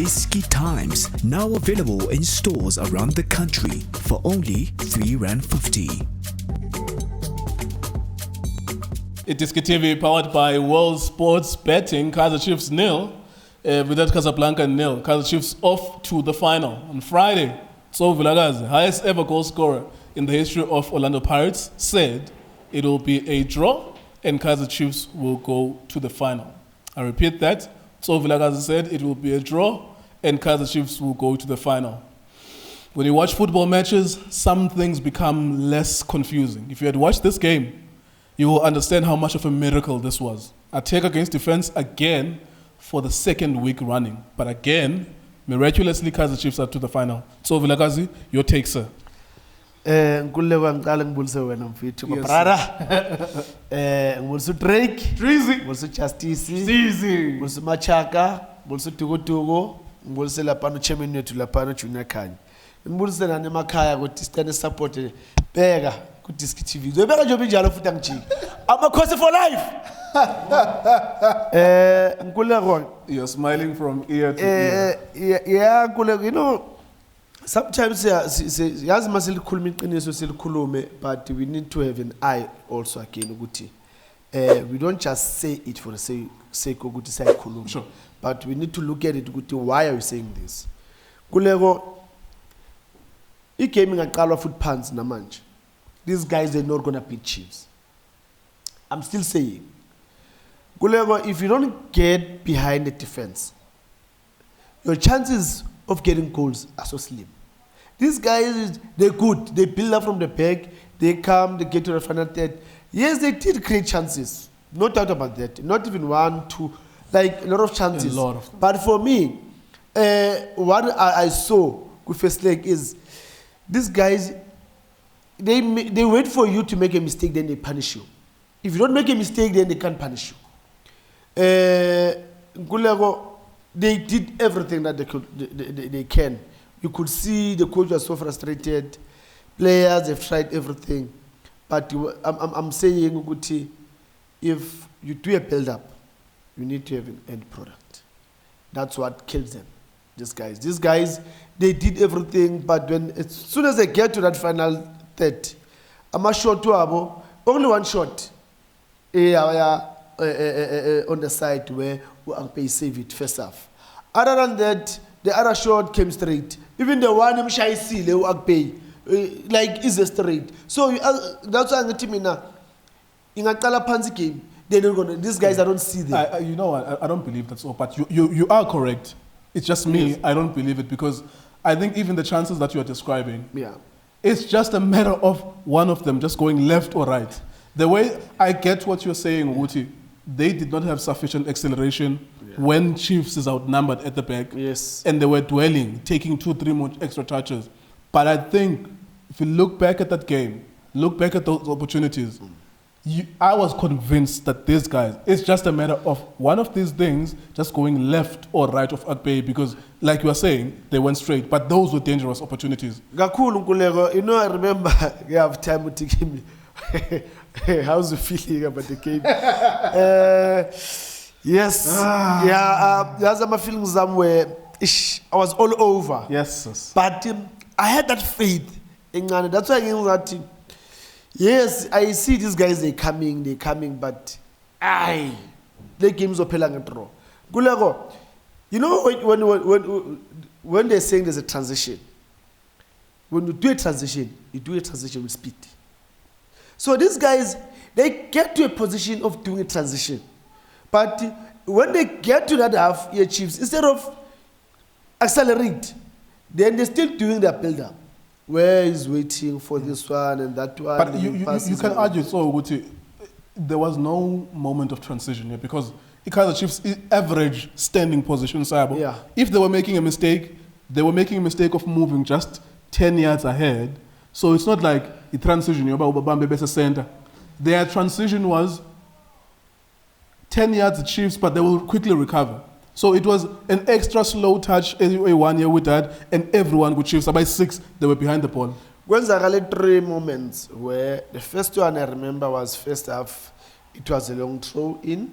iDiski Times, now available in stores around the country for only R3.50. iDiskiTV powered by World Sports Betting. Kaizer Chiefs 0, Wydad Casablanca 0. Kaizer Chiefs off to the final on Friday. Tso Vilakazi, highest ever goal scorer in the history of Orlando Pirates, said it will be a draw and Kaizer Chiefs will go to the final. I repeat that. Tso Vilakazi said it will be a draw and Kaizer Chiefs will go to the final. When you watch football matches, some things become less confusing. If you had watched this game, you will understand how much of a miracle this was. Attack against defense again for the second week running. But again, miraculously, Kaizer Chiefs are to the final. Tso Vilakazi, your take, sir. Nkululeko ngiqala ngibulise wena mfethu brother. Ngibulise Drake, Drizzy, ngibulise Justice, Zizi, ngibulise Machaka, ngibulise Dukuduku, ngibulise lapha chairman wethu lapha Junior Khanya. Ngibulise nani emakhaya ukuthi sicane support bheka ku iDiskiTV. Uzobeka nje njalo futhi angijiki. Amakhosi for life. Nkululeko, you're smiling from ear to ear. Yeah, nkululeko, you know, sometimes yazi masilikhuluma iqiniso silikhulume, but we need to have an eye also again ukuthi we don't just say it for the sake ukuthi sayikhuluma. Sure. But we need to look at it ukuthi why are we saying this? Kuleko igame ingaqalwa futhi phansi namanje. These guys are not going to beat Chiefs. I'm still saying. Kuleko, if you don't get behind the defense, your chances of getting goals are so slim. These guys, they're good. They build up from the back. They come, they get to the final third. Yes, they did create chances. No doubt about that. Not even one, two, like a lot of chances. A lot of them. But for me, what I saw with first leg is these guys, they wait for you to make a mistake, then they punish you. If you don't make a mistake, then they can't punish you. Nkululeko, they did everything that they can. You could see the coach was so frustrated. Players have tried everything. But I'm saying, Uguti, if you do a build-up, you need to have an end product. That's what kills them, these guys. They did everything, but as soon as they get to that final third, I'm a shot to Abo, only one shot on the side where Angpay saved it first half. Other than that, the other shot came straight. Even the one Mshai Sile Angpay, like is a straight. So that's why I'm telling you, in a Kalapanzi game, they're not gonna. These guys, I don't see them. You know what? I don't believe that's all. But you are correct. It's just me. Yes. I don't believe it because I think even the chances that you are describing, yeah, it's just a matter of one of them just going left or right. The way I get what you're saying, Wuti, they did not have sufficient acceleration when Chiefs is outnumbered at the back. Yes. And they were dwelling, taking 2-3 more extra touches. But I think if you look back at that game, look back at those opportunities, I was convinced that these guys, it's just a matter of one of these things just going left or right of Akpay because, like you were saying, they went straight. But those were dangerous opportunities. Gakulu Nkululeko, you know, I remember you have time to give me. How's the feeling about the game? Yes. There's my feeling somewhere. I was all over. Yes. But I had that faith. That's why I think that. Yes, I see these guys. They're coming, but the games are playing a draw. Kuleko, you know when they're saying there's a transition. When you do a transition with speed. So these guys, they get to a position of doing a transition. But when they get to that half, your Chiefs, instead of accelerate, then they're still doing their build-up. Where is waiting for this one and that one? But you can argue, so Guti, there was no moment of transition here because Kaizer Chiefs average standing position, Sabo. Yeah. If they were making a mistake, they were making a mistake of moving just 10 yards ahead. So it's not like a transition, center. Their transition was 10 yards Chiefs, but they will quickly recover. So it was an extra slow touch, 1 year with that, and everyone could Chiefs. So by 6, they were behind the ball. When there are 3 moments where the first one I remember was first half, it was a long throw in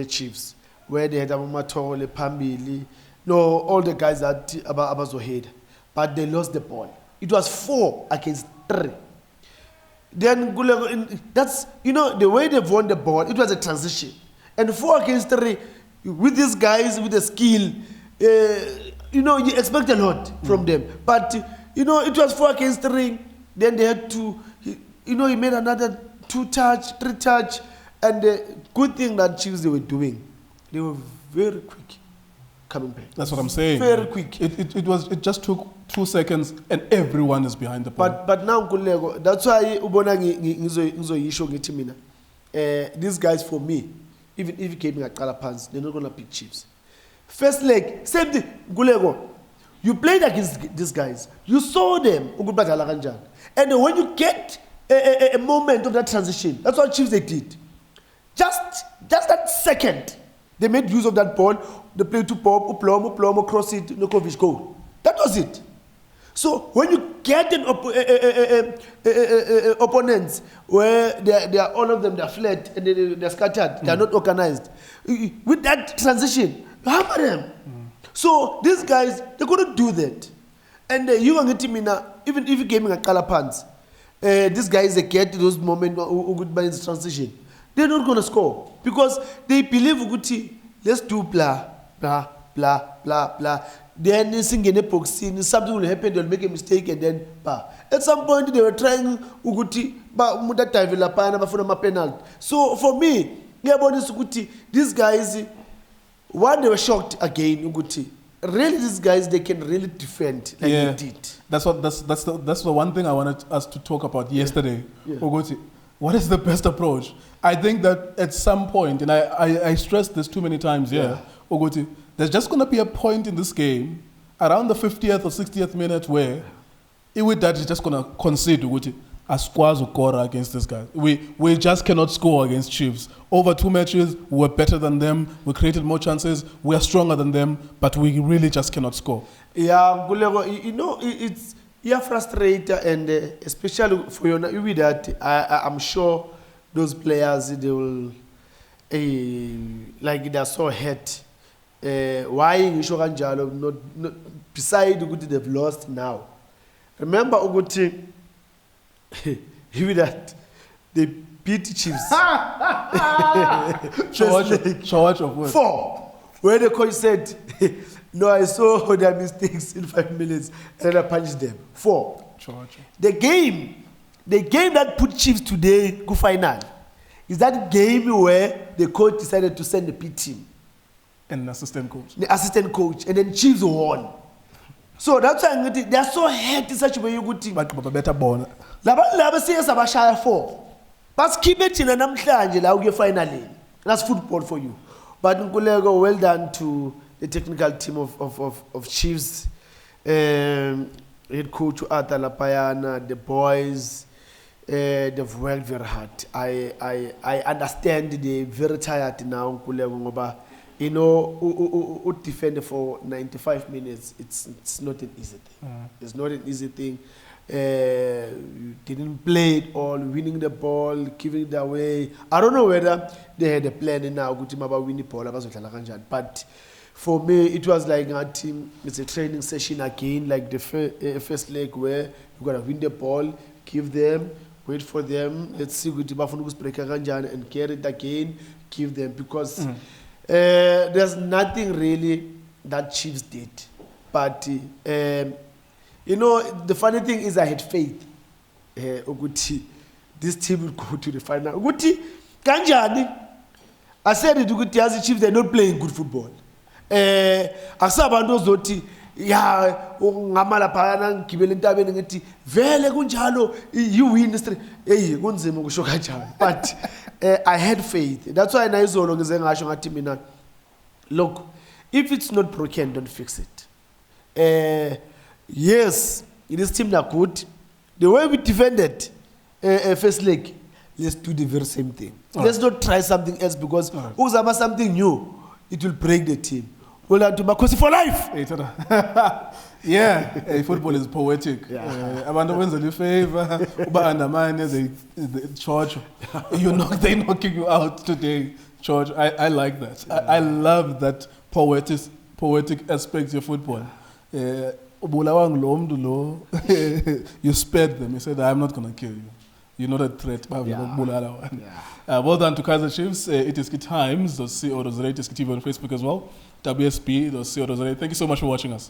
Chiefs, where they had Amamatole, Pambili, No, all the guys that abazohead, but they lost the ball. It was 4 against 3. Then that's the way they've won the ball. It was a transition, and 4 against 3 with these guys with the skill. You expect a lot from them, but it was 4 against 3. Then they had to, he made another 2 touch, 3 touch, and the good thing that Chiefs they were doing, they were very quick coming back. That's what I'm saying. Very quick. It just took 2 seconds, and everyone is behind the ball. But now Kulego, that's why ubona ngizoyisho ngithi mina. These guys for me, even if you came in pants, they're not gonna pick Chiefs. First leg, same thing. Kulego, you played against these guys. You saw them. And when you get a moment of that transition, that's what Chiefs they did. Just that second, they made use of that ball. They played to Pop, Uplomo, cross it, Nukovic, goal. That was it. So when you get an opponents where they are all of them, they're flat and they're scattered, they're not organized. With that transition, you hammer them. So these guys, they couldn't do that. And you and Timina, even if you gaming at color pants, these guys they get those moments by the transition, they're not gonna score because they believe Uguti, let's do blah blah blah blah blah. Then singing a boxing, something will happen, they'll make a mistake and then bah. At some point they were trying Uguti, but Muda penalty. So for me, these guys, when they were shocked again, Uguti. Really, these guys they can really defend like they did. That's the one thing I wanted us to talk about yesterday. Yeah. Uguti, what is the best approach? I think that at some point, and I stressed this too many times here, Uguti, there's just going to be a point in this game around the 50th or 60th minute where Wydad is just going to concede Uguti a squads or against this guy. We just cannot score against Chiefs. Over 2 matches, we're better than them. We created more chances. We are stronger than them, but we really just cannot score. Yeah, it's frustrating, and especially for you with that, I'm sure those players they will like they're so hurt. Why not beside Uguti they've lost now. Remember Uguti. That they beat Chiefs. Charge of what? 4. Where the coach said, no, I saw their mistakes in 5 minutes and I punished them. 4. The game that put Chiefs today go final is that game where the coach decided to send the P team. And an assistant coach. The assistant coach. And then Chiefs won. So that's why they are so hurt in such a way you good team. But better born. Laba says about 4. But keep it in a namhlanje la uye finally. That's football for you. But Nkulego, well done to the technical team of Chiefs. Head coach Arthur Lapayana, the boys, they've worked very hard. I understand they're very tired now, Nkulego ngoba. Who defend for 95 minutes, it's not an easy thing. It's not an easy thing. You didn't play it all, winning the ball, giving it away. I don't know whether they had a plan now, about winning the ball, but for me, it was like a team, it's a training session again, like the first leg where you got to win the ball, give them, wait for them, let's see and carry it again, give them, because there's nothing really that Chiefs did. But, the funny thing is I had faith. Uguti, this team will go to the final. Uguti, kanjani? I said it, Uguti, as the Chiefs, they're not playing good football. Asabando zoti, ya, ngamala payana, kibele ntabeni ngeti, vele kunjalo, you win the street. Kunzima kushoka njalo. But I had faith. That's why I saw long look, if it's not broken, don't fix it. Yes, this team are good. The way we defended first leg, let's do the very same thing. Let's not try something else because something new, it will break the team. Well, to Makosi for life. Yeah, football is poetic. Abantu wenza le favor, uba undermine the George. They're knocking you out today, George. I like that. I love that poetic aspects of football. Ubulawa ngulo mntu lo, you spared them. You said, I'm not going to kill you. You're not a threat. Well done to Kaizer Chiefs. iDiskiTimes.co.za, iDiskiTV on Facebook as well. WSB.co.za. Thank you so much for watching us.